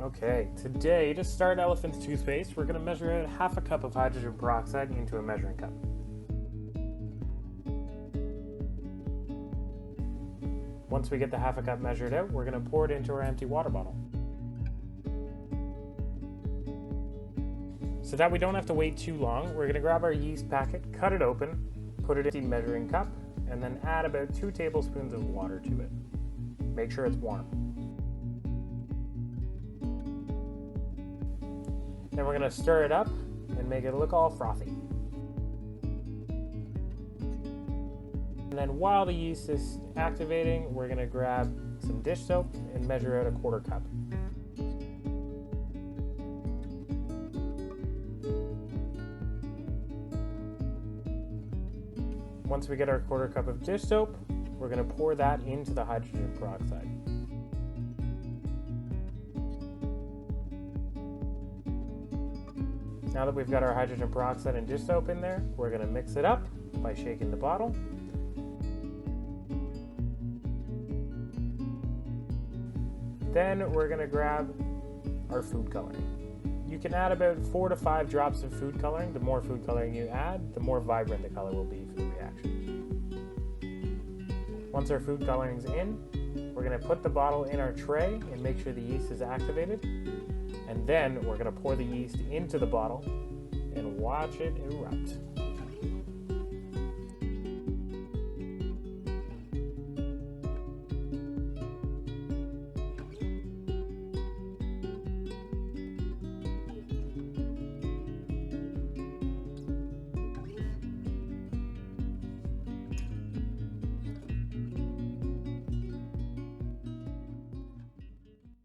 Okay, today to start elephant's toothpaste, we're going to measure out half a cup of hydrogen peroxide into a measuring cup. Once we get the half a cup measured out, we're going to pour it into our empty water bottle. So that we don't have to wait too long, we're going to grab our yeast packet, cut it open, put it in the measuring cup, and then add about 2 tablespoons of water to it. Make sure it's warm. Then we're going to stir it up and make it look all frothy. And then while the yeast is activating, we're going to grab some dish soap and measure out a 1/4 cup. Once we get our 1/4 cup of dish soap, we're going to pour that into the hydrogen peroxide. Now that we've got our hydrogen peroxide and dish soap in there, we're going to mix it up by shaking the bottle. Then we're going to grab our food coloring. You can add about 4 to 5 drops of food coloring. The more food coloring you add, the more vibrant the color will be for the reaction. Once our food coloring's in, we're going to put the bottle in our tray and make sure the yeast is activated. And then we're going to pour the yeast into the bottle and watch it erupt.